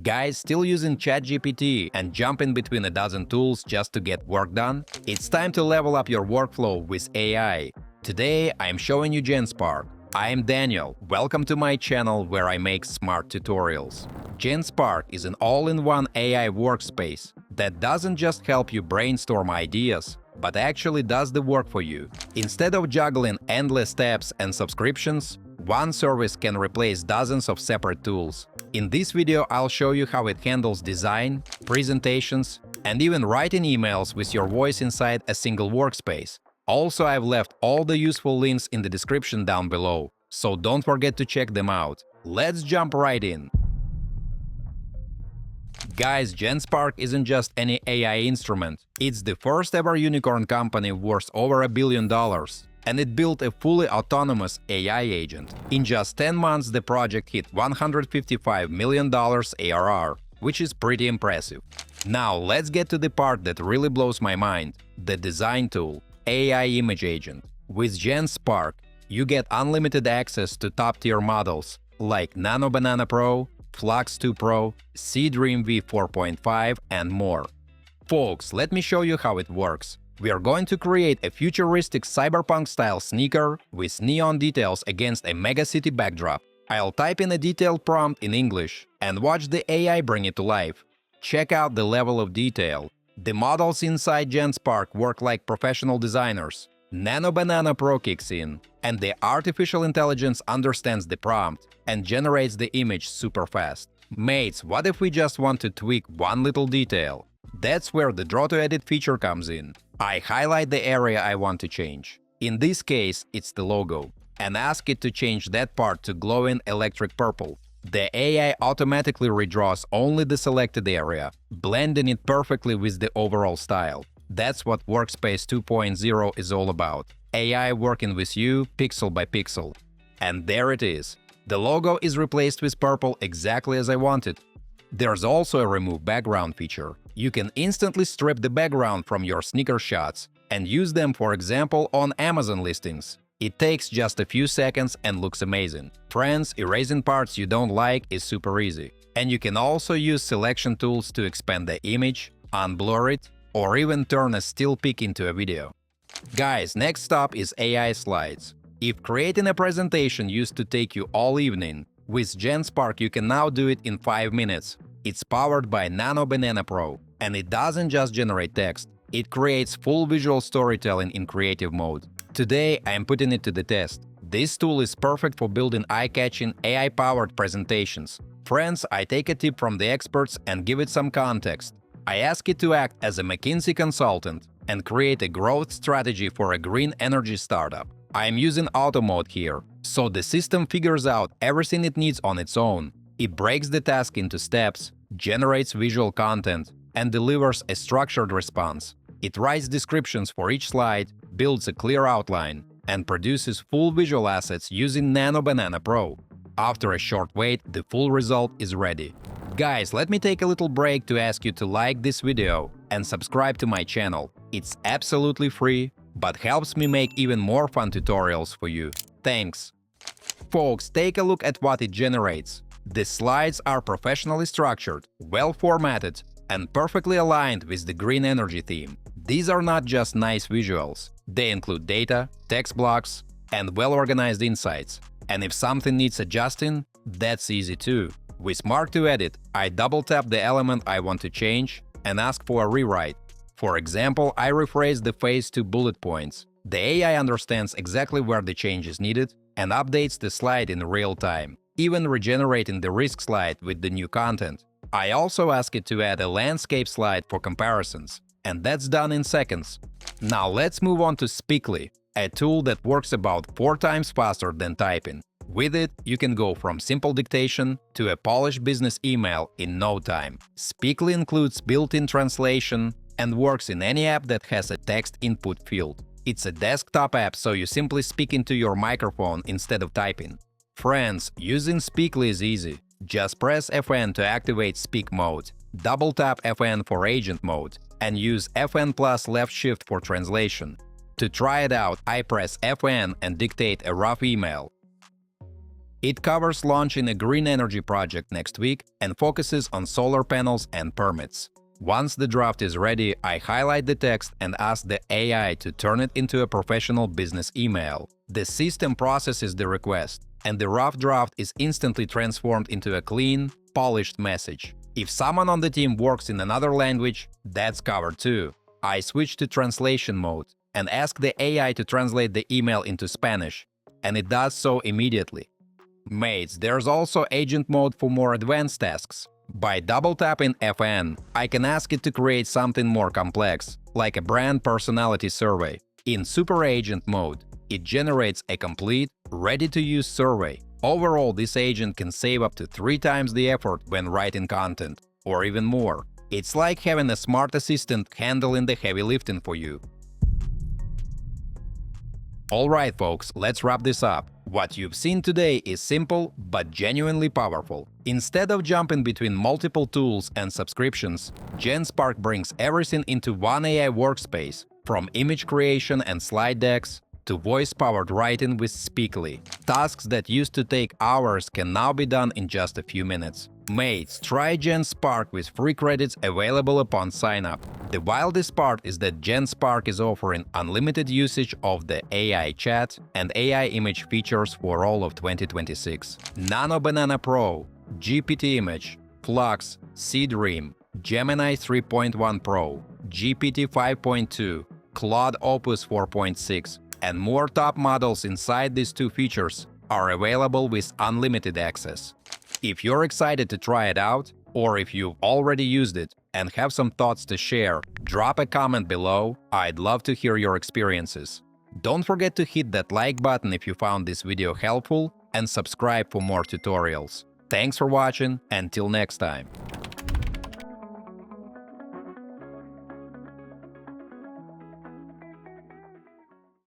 Guys still using ChatGPT and jumping between a dozen tools just to get work done? It's time to level up your workflow with AI. Today I'm showing you Genspark. I am Daniel. Welcome to my channel where I make smart tutorials. Genspark is an all-in-one AI workspace that doesn't just help you brainstorm ideas, but actually does the work for you. Instead of juggling endless tabs and subscriptions, one service can replace dozens of separate tools. In this video, I'll show you how it handles design, presentations, and even writing emails with your voice inside a single workspace. Also, I've left all the useful links in the description down below, so don't forget to check them out. Let's jump right in. Guys, Genspark isn't just any AI instrument. It's the first ever unicorn company worth over $1 billion. And it built a fully autonomous AI agent. In just 10 months, the project hit $155 million ARR, which is pretty impressive. Now, let's get to the part that really blows my mind – the design tool, AI Image Agent. With Genspark, you get unlimited access to top-tier models like Nano Banana Pro, Flux 2 Pro, Seedream V4.5, and more. Folks, let me show you how it works. We are going to create a futuristic cyberpunk-style sneaker with neon details against a megacity backdrop. I'll type in a detailed prompt in English and watch the AI bring it to life. Check out the level of detail. The models inside Genspark work like professional designers. Nano Banana Pro kicks in, and the artificial intelligence understands the prompt and generates the image super fast. Mates, what if we just want to tweak one little detail? That's where the Draw to Edit feature comes in. I highlight the area I want to change. In this case, it's the logo, and ask it to change that part to glowing electric purple. The AI automatically redraws only the selected area, blending it perfectly with the overall style. That's what Workspace 2.0 is all about. AI working with you pixel by pixel. And there it is. The logo is replaced with purple exactly as I wanted. There's also a remove background feature. You can instantly strip the background from your sneaker shots and use them, for example, on Amazon listings. It takes just a few seconds and looks amazing. Friends, erasing parts you don't like is super easy. And you can also use selection tools to expand the image, unblur it, or even turn a still pic into a video. Guys, next stop is AI slides. If creating a presentation used to take you all evening, with Genspark you can now do it in 5 minutes. It's powered by Nano Banana Pro, and it doesn't just generate text, it creates full visual storytelling in creative mode. Today I'm putting it to the test. This tool is perfect for building eye-catching, AI-powered presentations. Friends, I take a tip from the experts and give it some context. I ask it to act as a McKinsey consultant and create a growth strategy for a green energy startup. I'm using auto mode here, so the system figures out everything it needs on its own. It breaks the task into steps, generates visual content, and delivers a structured response. It writes descriptions for each slide, builds a clear outline, and produces full visual assets using Nano Banana Pro. After a short wait, the full result is ready. Guys, let me take a little break to ask you to like this video and subscribe to my channel. It's absolutely free, but helps me make even more fun tutorials for you. Thanks! Folks, take a look at what it generates. The slides are professionally structured, well formatted, and perfectly aligned with the green energy theme. These are not just nice visuals. They include data, text blocks, and well-organized insights. And if something needs adjusting, that's easy too. With Mark to Edit, I double-tap the element I want to change and ask for a rewrite. For example, I rephrase the phase to bullet points. The AI understands exactly where the change is needed and updates the slide in real time, even regenerating the risk slide with the new content. I also ask it to add a landscape slide for comparisons, and that's done in seconds. Now let's move on to Speakly, a tool that works about 4 times faster than typing. With it, you can go from simple dictation to a polished business email in no time. Speakly includes built-in translation and works in any app that has a text input field. It's a desktop app, so you simply speak into your microphone instead of typing. Friends, using Speakly is easy. Just press Fn to activate speak mode, double-tap Fn for agent mode, and use Fn plus left shift for translation. To try it out, I press Fn and dictate a rough email. It covers launching a green energy project next week and focuses on solar panels and permits. Once the draft is ready, I highlight the text and ask the AI to turn it into a professional business email. The system processes the request, and the rough draft is instantly transformed into a clean, polished message. If someone on the team works in another language, that's covered too. I switch to translation mode and ask the AI to translate the email into Spanish, and it does so immediately. Mates, there's also agent mode for more advanced tasks. By double-tapping FN, I can ask it to create something more complex, like a brand personality survey. In Super Agent mode, it generates a complete, ready-to-use survey. Overall, this agent can save up to 3 times the effort when writing content, or even more. It's like having a smart assistant handling the heavy lifting for you. Alright folks, let's wrap this up. What you've seen today is simple but genuinely powerful. Instead of jumping between multiple tools and subscriptions, Genspark brings everything into one AI workspace, from image creation and slide decks to voice-powered writing with Speakly. Tasks that used to take hours can now be done in just a few minutes. Mates, try Genspark with free credits available upon sign-up. The wildest part is that Genspark is offering unlimited usage of the AI chat and AI image features for all of 2026. Nano Banana Pro, GPT Image, Flux, Seedream, Gemini 3.1 Pro, GPT 5.2, Claude Opus 4.6, and more top models inside these 2 features are available with unlimited access. If you're excited to try it out, or if you've already used it and have some thoughts to share, drop a comment below. I'd love to hear your experiences. Don't forget to hit that like button if you found this video helpful and subscribe for more tutorials. Thanks for watching, until next time.